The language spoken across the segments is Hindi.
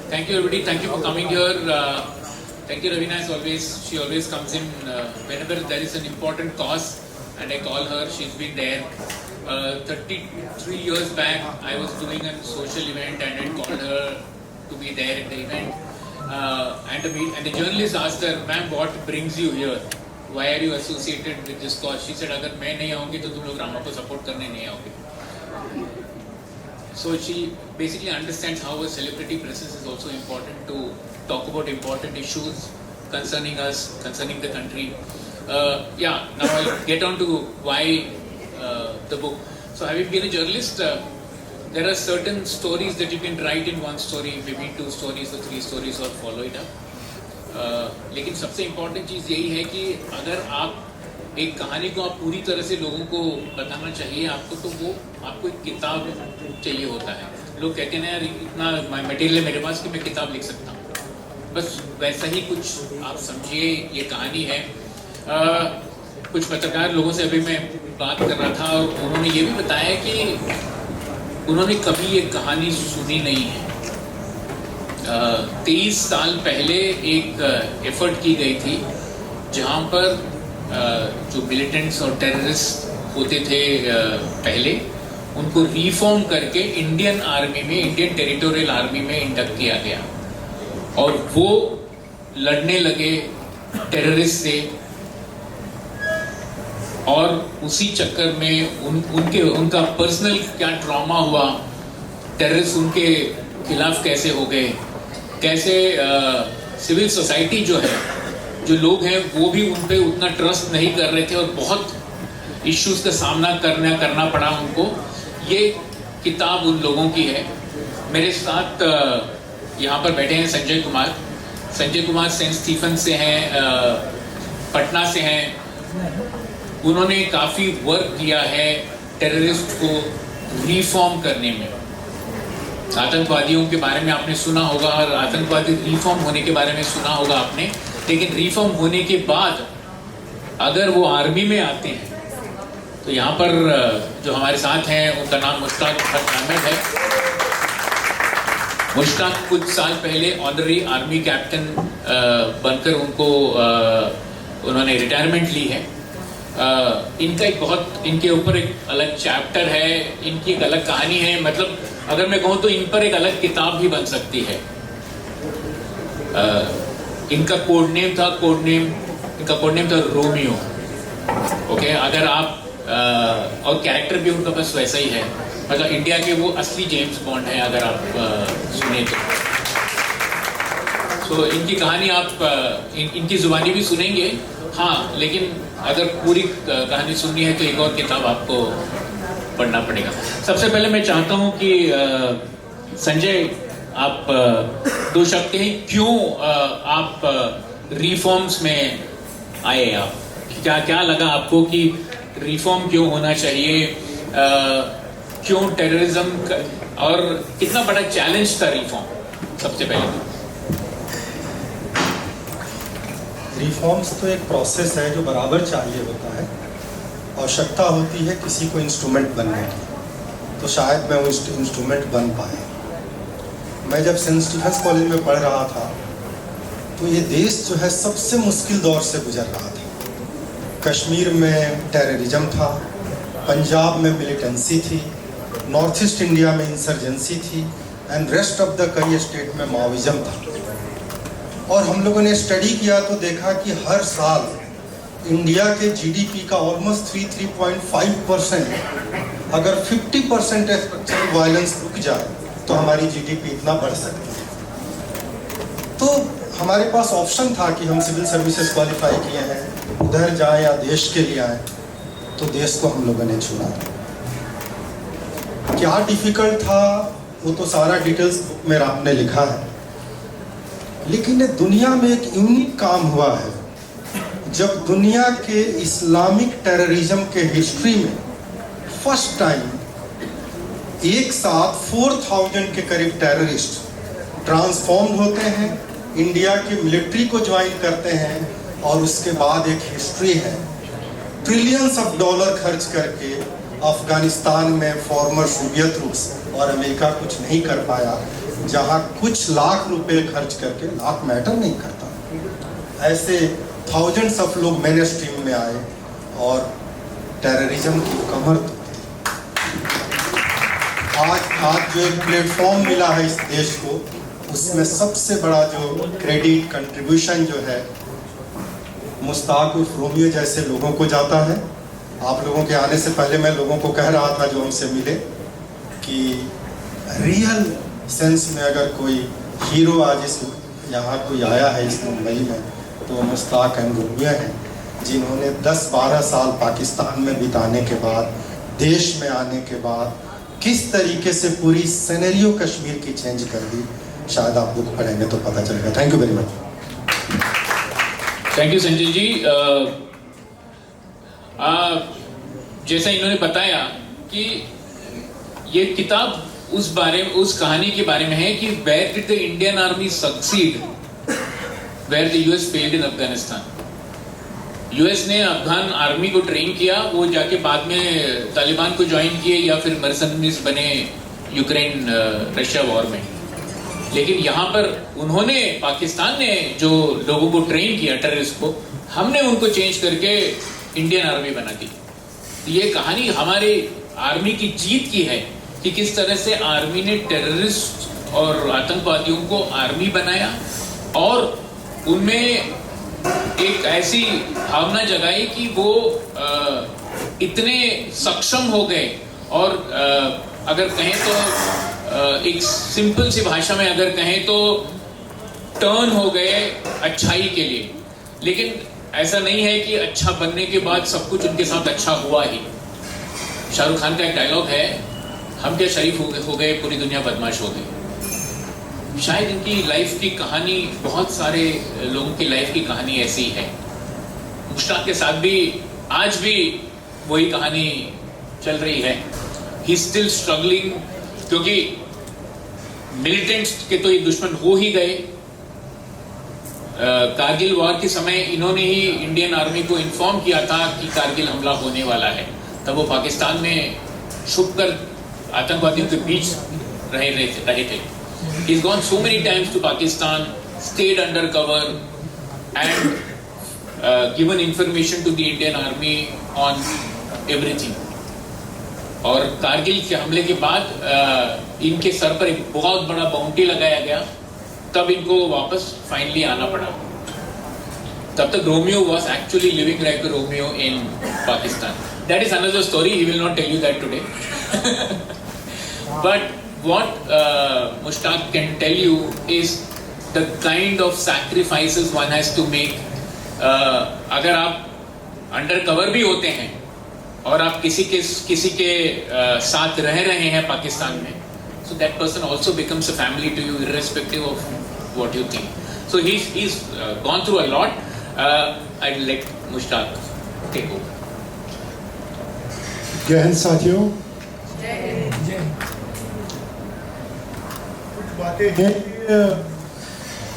Thank you, everybody. Thank you for coming here. Thank you, Ravina. As always, she always comes in whenever there is an important cause, and I call her. She's been there. 33 years back, I was doing a social event, and I called her to be there at the event. And the journalist asked her, "Ma'am, what brings you here? Why are you associated with this cause?" She said, "अगर मैं नहीं आऊँगी तो तुम लोग रामा को support करने नहीं आओगे." So she basically understands how a celebrity presence is also important to talk about important issues concerning us, concerning the country. Now I'll get on to why the book. So having been a journalist, there are certain stories that you can write in one story, maybe 2 stories or 3 stories or follow it up. लेकिन सबसे इम्पोर्टेंट चीज़ यही है कि अगर आप एक कहानी को आप पूरी तरह से लोगों को बताना चाहिए आपको, तो वो आपको एक किताब चाहिए होता है. लोग कहते हैं ना यार इतना मटेरियल है मेरे पास कि मैं किताब लिख सकता हूँ. बस वैसा ही कुछ आप समझिए ये कहानी है. कुछ पत्रकार लोगों से अभी मैं बात कर रहा था और उन्होंने ये भी बताया कि उन्होंने कभी ये कहानी सुनी नहीं है. 23 साल पहले एक एफर्ट की गई थी जहाँ पर जो मिलिटेंट्स और टेररिस्ट होते थे पहले, उनको रिफॉर्म करके इंडियन आर्मी में, इंडियन टेरिटोरियल आर्मी में इंडक्ट किया गया और वो लड़ने लगे टेररिस्ट से. और उसी चक्कर में उनका पर्सनल क्या ट्रॉमा हुआ, टेररिस्ट उनके खिलाफ कैसे हो गए, कैसे सिविल सोसाइटी जो है, जो लोग हैं वो भी उन पे उतना ट्रस्ट नहीं कर रहे थे और बहुत इश्यूज का सामना करना पड़ा उनको. ये किताब उन लोगों की है. मेरे साथ यहाँ पर बैठे हैं संजय कुमार सेंट स्टीफन से हैं, पटना से हैं. उन्होंने काफ़ी वर्क किया है टेररिस्ट को रिफॉर्म करने में. आतंकवादियों के बारे में आपने सुना होगा और आतंकवादी रिफॉर्म होने के बारे में सुना होगा आपने. लेकिन रिफॉर्म होने के बाद अगर वो आर्मी में आते हैं तो यहाँ पर जो हमारे साथ हैं उनका नाम मुश्ताक अहमद है. मुश्ताक कुछ साल पहले ऑनरी आर्मी कैप्टन बनकर उन्होंने रिटायरमेंट ली है. इनके ऊपर एक अलग चैप्टर है, इनकी एक अलग कहानी है. मतलब अगर मैं कहूँ तो इन पर एक अलग किताब भी बन सकती है. इनका कोड नेम था रोमियो. ओके, अगर आप और कैरेक्टर भी उनका बस वैसा ही है. मतलब इंडिया के वो असली जेम्स बॉन्ड है अगर आप सुने तो. इनकी कहानी आप इनकी जुबानी भी सुनेंगे. हाँ, लेकिन अगर पूरी कहानी सुननी है तो एक और किताब आपको पढ़ना पड़ेगा. सबसे पहले मैं चाहता हूँ कि संजय आप 2 शब्द कहें, क्यों आप रिफॉर्म्स में आए. आप क्या लगा आपको कि रिफॉर्म क्यों होना चाहिए, क्यों टेररिज्म, और कितना बड़ा चैलेंज था रिफॉर्म. सबसे पहले रिफॉर्म्स तो एक प्रोसेस है जो बराबर चाहिए होता है. आवश्यकता होती है किसी को इंस्ट्रूमेंट बनने की, तो शायद मैं वो इंस्ट्रूमेंट बन पाया. मैं जब सेंट स्टीफेंस कॉलेज में पढ़ रहा था तो ये देश जो है सबसे मुश्किल दौर से गुजर रहा था. कश्मीर में टेररिज्म था, पंजाब में मिलिटेंसी थी, नॉर्थ ईस्ट इंडिया में इंसर्जेंसी थी, एंड रेस्ट ऑफ द कई स्टेट में माओइज्म था. और हम लोगों ने स्टडी किया तो देखा कि हर साल इंडिया के जीडीपी का ऑलमोस्ट 3.5%, अगर 50% स्ट्रक्चरल वायलेंस रुक जाए तो हमारी जीडीपी इतना बढ़ सकती है. तो हमारे पास ऑप्शन था कि हम सिविल सर्विसेज क्वालिफाई किए हैं, उधर जाएं या देश के लिए आए. तो देश को हम लोगों ने चुना. क्या डिफिकल्ट था वो तो सारा डिटेल्स बुक में आपने लिखा है. लेकिन दुनिया में एक यूनिक काम हुआ है. जब दुनिया के इस्लामिक टेररिज्म के हिस्ट्री में फर्स्ट टाइम एक साथ 4000 के करीब टेररिस्ट ट्रांसफॉर्म होते हैं, इंडिया की मिलिट्री को ज्वाइन करते हैं, और उसके बाद एक हिस्ट्री है. ट्रिलियंस ऑफ डॉलर खर्च करके अफगानिस्तान में फॉर्मर सोवियत रूस और अमेरिका कुछ नहीं कर पाया. जहाँ कुछ लाख रुपए खर्च करके, लाख मैटर नहीं करता, ऐसे थाउजेंड्स ऑफ लोग मेन स्ट्रीम में आए और टेररिज्म की कमर तोड़ी। आज जो एक प्लेटफॉर्म मिला है इस देश को, उसमें सबसे बड़ा जो क्रेडिट कंट्रीब्यूशन जो है मुश्ताक उर्फ रोमियो जैसे लोगों को जाता है। आप लोगों के आने से पहले मैं लोगों को कह रहा था जो हमसे मिले कि रियल सेंस में अगर कोई हीरो आज इस यहाँ कोई आया है इस मुंबई में तो मुश्ताक एंड रोमियो हैं, जिन्होंने 10-12 साल पाकिस्तान में बिताने के बाद, देश में आने के बाद किस तरीके से पूरी सिनेरियो कश्मीर की चेंज कर दी। शायद आप बुक पढ़ेंगे तो पता चलेगा। Thank you very much. Thank you Sanjay ji. जैसा इन्होंने बताया कि ये किताब उस कहानी के बारे में है कि where did the Indian army succeed where the US failed in Afghanistan. US ने अफगान आर्मी को ट्रेन किया, वो जाके बाद में तालिबान को ज्वाइन किए या फिर मर्सनरीज बने यूक्रेन रशिया वॉर में। लेकिन यहाँ पर उन्होंने, पाकिस्तान ने जो लोगों को ट्रेन किया टेररिस्ट को, हमने उनको चेंज करके इंडियन आर्मी बना दी। ये कहानी हमारे आर्मी की जीत की है कि किस तरह से आर्मी ने टेररिस्ट और आतंकवादियों को आर्मी बनाया और उनमें एक ऐसी भावना जगाई कि वो इतने सक्षम हो गए और अगर कहें तो एक सिंपल सी भाषा में अगर कहें तो टर्न हो गए अच्छाई के लिए। लेकिन ऐसा नहीं है कि अच्छा बनने के बाद सब कुछ उनके साथ अच्छा हुआ ही। शाहरुख खान का एक डायलॉग है, हम क्या शरीफ हो गए पूरी दुनिया बदमाश हो गई। शायद इनकी लाइफ की कहानी, बहुत सारे लोगों की लाइफ की कहानी ऐसी है। मुश्ताक के साथ भी आज भी वही कहानी चल रही है। ही स्टिल स्ट्रगलिंग, क्योंकि मिलिटेंट्स के तो ये दुश्मन हो ही गए। कारगिल वॉर के समय इन्होंने ही इंडियन आर्मी को इन्फॉर्म किया था कि कारगिल हमला होने वाला है। तब वो पाकिस्तान में छुपकर आतंकवादियों के बीच रहे थे। He's gone so many times to Pakistan, stayed under cover and given information to the Indian Army on everything. और कारगिल के हमले के बाद इनके सर पर एक बहुत बड़ा बाउंटी लगाया गया, तब इनको वापस फाइनली आना पड़ा। तब तक Romeo was actually living like a Romeo in Pakistan. That is another story. He will not tell you that today. But what Mushtaq can tell you is the kind of sacrifices one has to make. अगर आप अंडर कवर भी होते हैं और आप किसी के साथ रह रहे हैं पाकिस्तान में, so that person also becomes a family to you irrespective of what you think. So he's gone through a lot. I'd let Mushtaq take over. जय हिंद साथियों। कुछ बातें हैं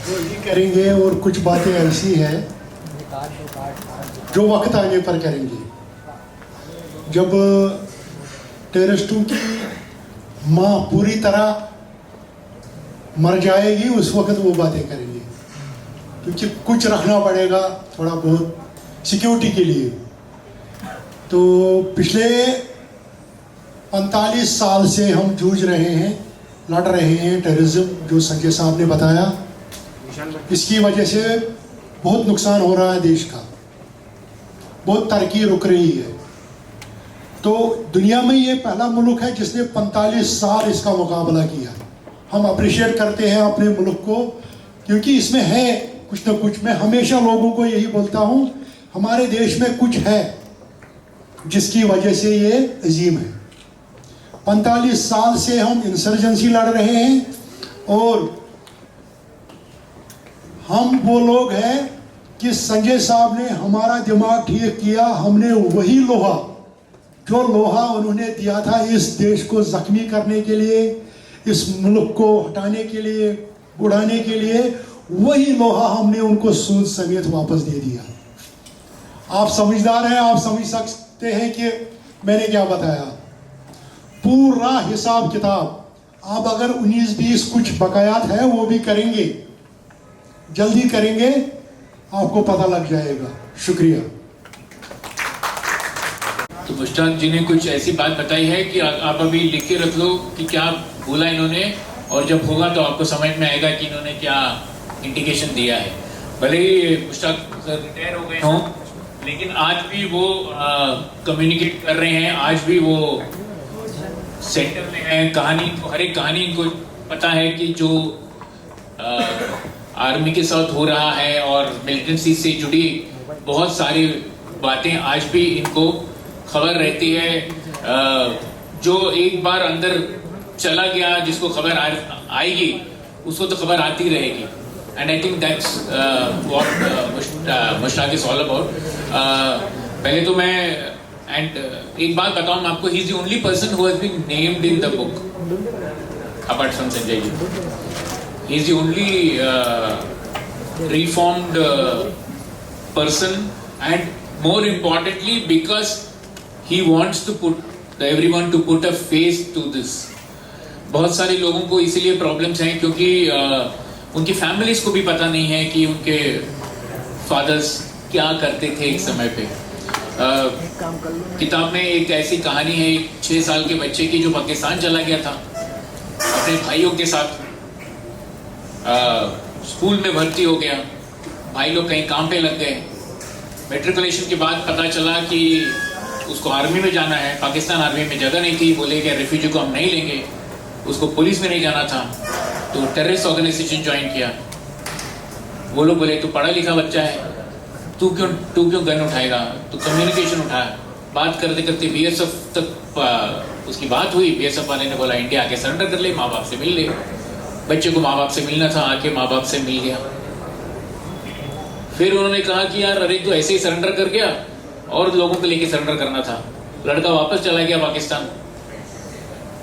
जो ही करेंगे और कुछ बातें ऐसी हैं जो वक्त आने पर करेंगे। जब टेररिस्टों की माँ पूरी तरह मर जाएगी उस वक्त वो बातें करेंगे, क्योंकि कुछ रखना पड़ेगा थोड़ा बहुत सिक्योरिटी के लिए। तो पिछले 45 साल से हम जूझ रहे हैं, लड़ रहे हैं टेररिज्म, जो संजय साहब ने बताया। इसकी वजह से बहुत नुकसान हो रहा है देश का, बहुत तरक्की रुक रही है। तो दुनिया में ये पहला मुल्क है जिसने 45 साल इसका मुकाबला किया। हम अप्रिशिएट करते हैं अपने मुल्क को, क्योंकि इसमें है कुछ ना कुछ। मैं हमेशा लोगों को यही बोलता हूँ, हमारे देश में कुछ है जिसकी वजह से ये अजीम है। 45 साल से हम इंसर्जेंसी लड़ रहे हैं और हम वो लोग हैं कि संजय साहब ने हमारा दिमाग ठीक किया। हमने वही लोहा, जो लोहा उन्होंने दिया था इस देश को जख्मी करने के लिए, इस मुल्क को हटाने के लिए, उड़ाने के लिए, वही लोहा हमने उनको सूद समेत वापस दे दिया। आप समझदार हैं, आप समझ सकते हैं कि मैंने क्या बताया। पूरा हिसाब किताब आप अगर 19-20 कुछ बकायात है वो भी करेंगे, जल्दी करेंगे, आपको पता लग जाएगा। शुक्रिया। तो मुश्ताक जी ने कुछ ऐसी बात बताई है कि आप अभी लिख के रख लो कि क्या बोला इन्होंने, और जब होगा तो आपको समझ में आएगा कि इन्होंने क्या इंडिकेशन दिया है। भले ही मुश्ताक सर रिटायर हो गए हों, लेकिन आज भी वो कम्युनिकेट कर रहे हैं, आज भी वो सेंटर में है। कहानी, हर एक कहानी इनको पता है कि जो आर्मी के साथ हो रहा है और मिलिटेंसी से जुड़ी बहुत सारी बातें आज भी इनको खबर रहती है। जो एक बार अंदर चला गया, जिसको खबर आएगी उसको तो खबर आती रहेगी। And I think that's what Mushtaq is all about. पहले तो मैं एक बात बताऊं मैं आपको, he is the only person who has been named in the book apart from Sanjay ji. He is the only reformed person, and more importantly because he wants to put everyone to put a face to this. बहुत सारे लोगों को इसीलिए प्रॉब्लम्स हैं क्योंकि उनकी फैमिलीज को भी पता नहीं है कि उनके फादर्स क्या करते थे एक समय पे। किताब में एक ऐसी कहानी है एक 6 साल के बच्चे की जो पाकिस्तान चला गया था अपने भाइयों के साथ। स्कूल में भर्ती हो गया, भाई लोग कहीं काम पे लग गए। मेट्रिकुलेशन के बाद पता चला कि उसको आर्मी में जाना है। पाकिस्तान आर्मी में जगह नहीं थी, बोले कि रेफ्यूजी को हम नहीं लेंगे। उसको पुलिस में नहीं जाना था तो टेररिस्ट ऑर्गेनाइजेशन ज्वाइन किया। वो लोग बोले तू पढ़ा लिखा बच्चा है, तू क्यों गन उठाएगा, तू कम्युनिकेशन उठा। बात करते करते बीएसएफ तक उसकी बात हुई। बीएसएफ वाले ने बोला इंडिया आके सरेंडर कर ले, माँ बाप से मिल ले। बच्चे को माँ बाप से मिलना था, आके माँ बाप से मिल गया। फिर उन्होंने कहा कि यार अरे तो ऐसे ही सरेंडर कर गया और लोगों को लेके सरेंडर करना था। लड़का वापस चला गया पाकिस्तान,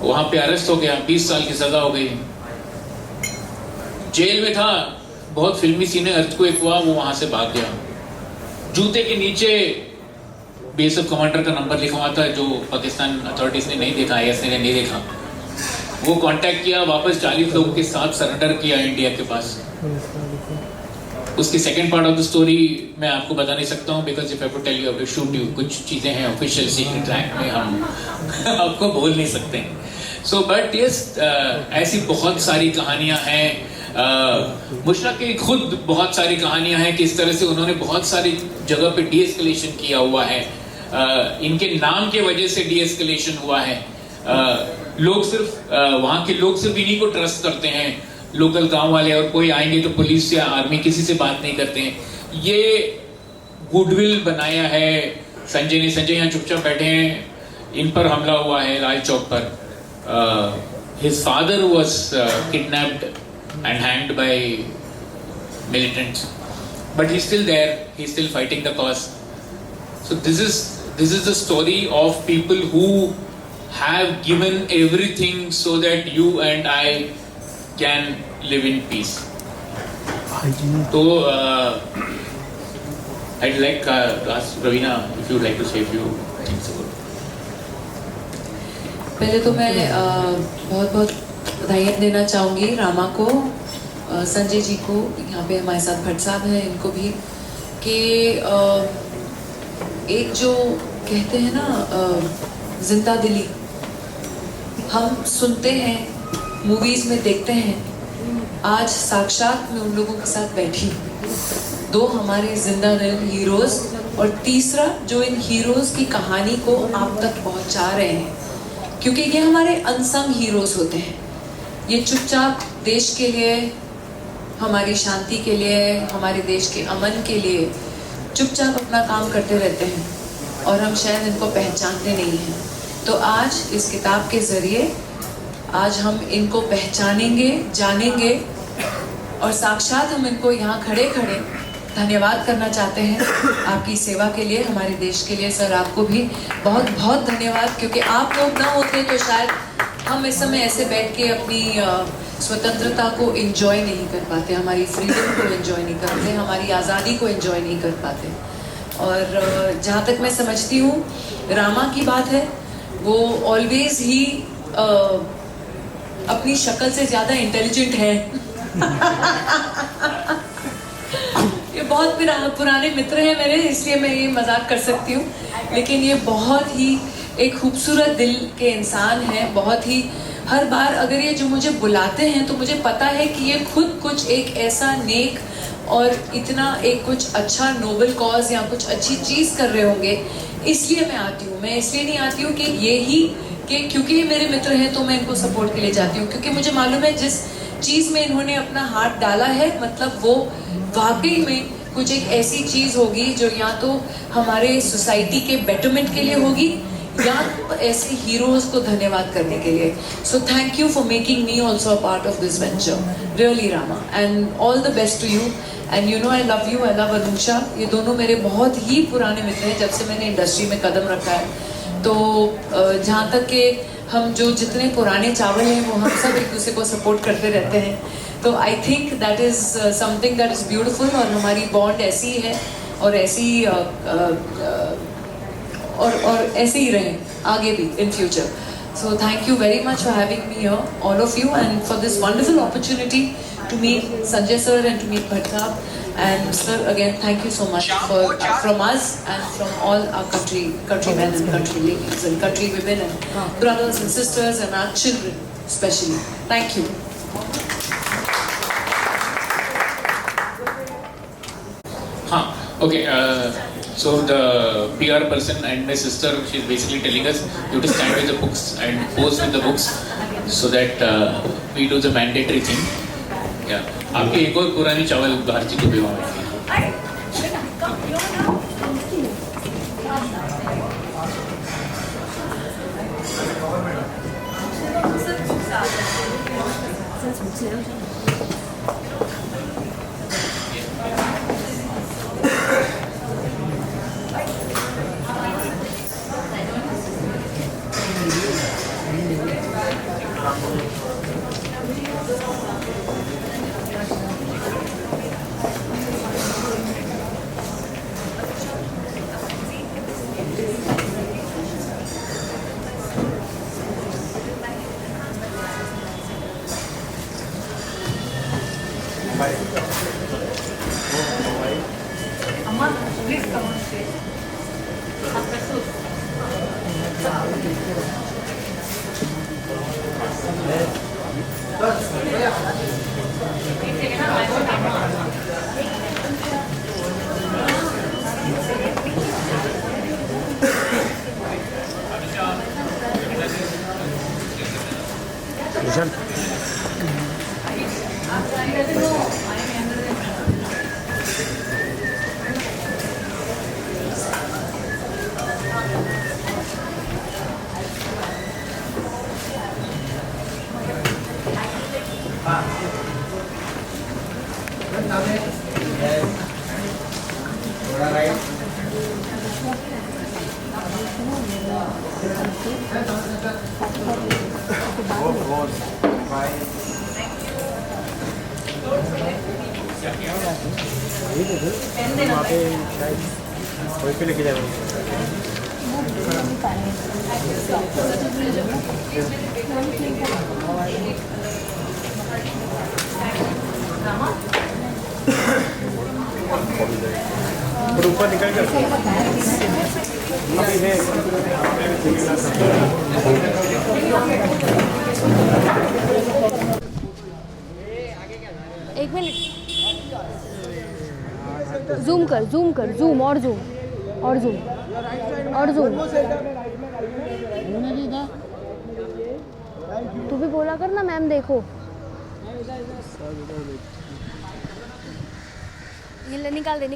वहां पे अरेस्ट हो गया, 20 साल की सजा हो गई। जेल में था, बहुत फिल्मी सीन है, अर्थक्वेक हुआ, वो वहां से भाग गया। जूते के नीचे बीएसएफ कमांडर का नंबर लिखा हुआ था जो पाकिस्तान अथॉरिटीज ने नहीं देखा, आईएसए ने नहीं देखा। वो कांटेक्ट किया, वापस 40 लोगों के साथ सरेंडर किया इंडिया के पास। उसकी second part of the story मैं आपको बता नहीं सकता हूँ because if I would tell you I will shoot you. कुछ चीजें हैं ऑफिशियल सीक्रेट ट्रैक में, हम आपको बोल नहीं सकते हैं। सो बट यस, ऐसी बहुत सारी कहानियां हैं। मुश्ताक की खुद बहुत सारी कहानियां हैं किस तरह से उन्होंने बहुत सारी जगह पे डीएस्केलेशन किया हुआ है। इनके नाम के वजह से डीएस्केलेशन हुआ है। लोग सिर्फ वहां के लोग सिर्फ इन्हीं को ट्रस्ट करते हैं, लोकल गांव वाले, और कोई आएंगे तो पुलिस या आर्मी किसी से बात नहीं करते हैं। ये गुडविल बनाया है संजय ने। संजय यहाँ चुपचाप बैठे हैं, इन पर हमला हुआ है लाल चौक पर। His father was kidnapped and hanged by militants, but he still there, he still fighting the cause. So this is the story of people who have given everything so that you and I can live in peace. So I'd like to ask Ravina if you'd like to say a few things about it. पहले तो मैं बहुत बहुत बधाई देना चाहूँगी रामा को, संजय जी को, यहाँ पे हमारे साथ भट्ट साहब हैं, इनको भी, कि एक जो कहते हैं ना जिंदा दिली, हम सुनते हैं, मूवीज में देखते हैं, आज साक्षात मैं उन लोगों के साथ बैठी हूँ। 2 हमारे जिंदा दिल हीरोज, और तीसरा जो इन हीरोज की कहानी को आप तक पहुँचा रहे हैं, क्योंकि ये हमारे अनसंग हीरोज होते हैं। ये चुपचाप देश के लिए, हमारी शांति के लिए, हमारे देश के अमन के लिए चुपचाप अपना काम करते रहते हैं और हम शायद इनको पहचानते नहीं हैं। तो आज इस किताब के ज़रिए आज हम इनको पहचानेंगे, जानेंगे, और साक्षात हम इनको यहाँ खड़े खड़े धन्यवाद करना चाहते हैं आपकी सेवा के लिए, हमारे देश के लिए। सर आपको भी बहुत बहुत धन्यवाद, क्योंकि आप लोग ना होते तो शायद हम इस समय ऐसे बैठ के अपनी स्वतंत्रता को एंजॉय नहीं कर पाते, हमारी फ्रीडम को एंजॉय नहीं करते, हमारी आज़ादी को एंजॉय नहीं कर पाते। और जहाँ तक मैं समझती हूँ रामा की बात है, वो ऑलवेज ही अपनी शक्ल से ज्यादा इंटेलिजेंट है। ये बहुत पुराने मित्र हैं मेरे, इसलिए मैं ये मजाक कर सकती हूँ, लेकिन ये बहुत ही एक खूबसूरत दिल के इंसान है। बहुत ही हर बार अगर ये जो मुझे बुलाते हैं तो मुझे पता है कि ये खुद कुछ एक ऐसा नेक और इतना एक कुछ अच्छा नोबल कॉज या कुछ अच्छी चीज कर रहे होंगे, इसलिए मैं आती हूँ। मैं इसलिए नहीं आती हूँ कि ये ही कि क्योंकि ये मेरे मित्र हैं तो मैं इनको सपोर्ट के लिए जाती हूँ, क्योंकि मुझे मालूम है जिस चीज में इन्होंने अपना हाथ डाला है, मतलब वो वाकई में कुछ एक ऐसी चीज होगी जो या तो हमारे सोसाइटी के बेटरमेंट के लिए होगी या तो ऐसे हीरोज को धन्यवाद करने के लिए। So thank you for making me also a part of this venture, really Rama, and all the best to you. And you know I love you, I love Anusha. ये दोनों मेरे बहुत ही पुराने मित्र हैं, जब से मैंने इंडस्ट्री में कदम रखा है। तो जहाँ तक कि हम जो जितने पुराने चावल हैं वो हम सब एक दूसरे को सपोर्ट करते रहते हैं, तो I think that is something that is beautiful. और हमारी बॉन्ड ऐसी ही है और ऐसी और ऐसे ही रहे आगे भी in future. So thank you very much for having me here, all of you, and for this wonderful opportunity to meet Sanjay sir and to meet Bhatt sahab. And sir, again, thank you so much for from us and from all our countrymen and country ladies and country women and brothers and sisters and our children especially. Thank you. Okay. So the PR person and my sister, she's basically telling us you to stand with the books and pose with the books, so that we do the mandatory thing. Yeah. आपके एक और पुरानी चावल भारती को भी वहाँ ऊपर निकल कर अभी है। एक मिनट, जूम कर, जूम कर, जूम और जूम और जूम और जूम। तू भी बोला कर ना मैम देखो। ये ले निकाल दे।